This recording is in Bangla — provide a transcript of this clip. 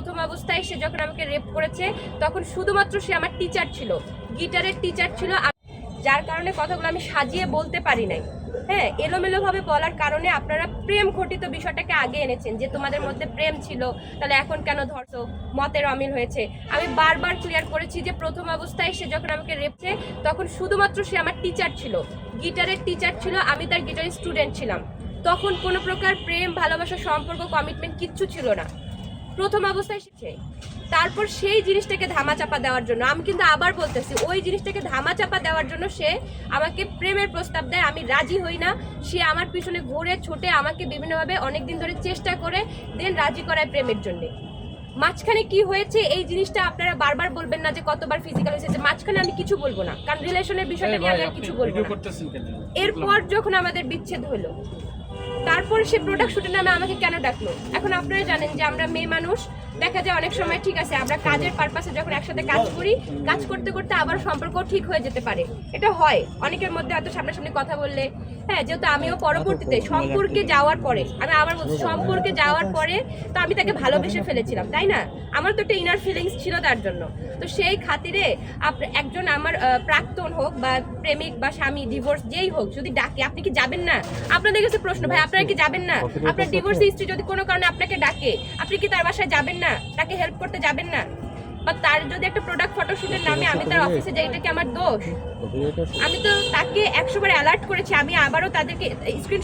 প্রথম অবস্থায় সে যখন আমাকে রেপ করেছে তখন শুধুমাত্র সে আমার টিচার ছিল, গিটারের টিচার ছিল, যার কারণে কথাগুলো আমি সাজিয়ে বলতে পারি নাই। হ্যাঁ, এলোমেলোভাবে বলার কারণে আপনারা প্রেম ঘটিত বিষয়টাকে আগে এনেছেন যে তোমাদের মধ্যে প্রেম ছিল, তাহলে এখন কেন ধরছো, মতের অমিল হয়েছে। আমি বারবার ক্লিয়ার করেছি যে প্রথম অবস্থায় সে যখন আমাকে রেপছে তখন শুধুমাত্র সে আমার টিচার ছিল, গিটারের টিচার ছিল, আমি তার গিটারের স্টুডেন্ট ছিলাম। তখন কোনো প্রকার প্রেম, ভালোবাসা, সম্পর্ক, কমিটমেন্ট কিচ্ছু ছিল না। প্রথম অবস্থায় শিখছে, তারপর সেই জিনিসটাকে ধামাচাপা দেওয়ার জন্য, আমি কিন্তু আবার বলতেছি, ওই জিনিসটাকে ধামাচাপা দেওয়ার জন্য সে আমাকে প্রেমের প্রস্তাব দেয়, আমি রাজি হই না। সে আমার পিছনে ঘুরে ছোটে আমাকে বিভিন্নভাবে অনেকদিন ধরে চেষ্টা করে দেন রাজি করায় প্রেমের জন্য। মাঝখানে কি হয়েছে এই জিনিসটা আপনারা বারবার বলবেন না যে কতবার ফিজিক্যাল হয়েছে, মাঝখানে আমি কিছু বলবো না, কারণ রিলেশনের বিষয়টা নিয়ে আমি আর কিছু বলবো না। এরপর যখন আমাদের বিচ্ছেদ হলো, তারপর সে প্রোডাক্ট শুটের নামে আমাকে কেন ডাকলো? এখন আপনারা জানেন যে আমরা মেয়ে মানুষ, দেখা যায় অনেক সময় ঠিক আছে আমরা কাজের পারপাসে যখন একসাথে কাজ করি, কাজ করতে করতে আবার সম্পর্ক ঠিক হয়ে যেতে পারে, এটা হয় অনেকের মধ্যে, হয়তো সামনাসামনি কথা বললে। হ্যাঁ, যেহেতু আমিও পরবর্তীতে সম্পর্কে যাওয়ার পরে, আমি আবার বলছি সম্পর্কে যাওয়ার পরে তো আমি তাকে ভালোবেসে ফেলেছিলাম, তাই না? আমার তো একটা ইনার ফিলিংস ছিল তার জন্য। তো সেই খাতিরে একজন আমার প্রাক্তন হোক বা প্রেমিক বা স্বামী, ডিভোর্স যেই হোক, যদি ডাকে আপনি কি যাবেন না? আপনাদের কাছে প্রশ্ন, ভাই আপনারা কি যাবেন না? আপনার ডিভোর্স হিস্ট্রি যদি কোনো কারণে আপনাকে ডাকে, আপনি কি তার বাসায় যাবেন না? তাকে হেল্প করতে যাবেন না? বা তার যদি একটা প্রোডাক্ট ফটোশুটের নামে আমি তার অফিসে যাই, এটা কি আমার দোষ? আমি তো তাকে 100 বার অ্যালার্ট করেছি, আমি আবারও তাদেরকে স্ক্রিন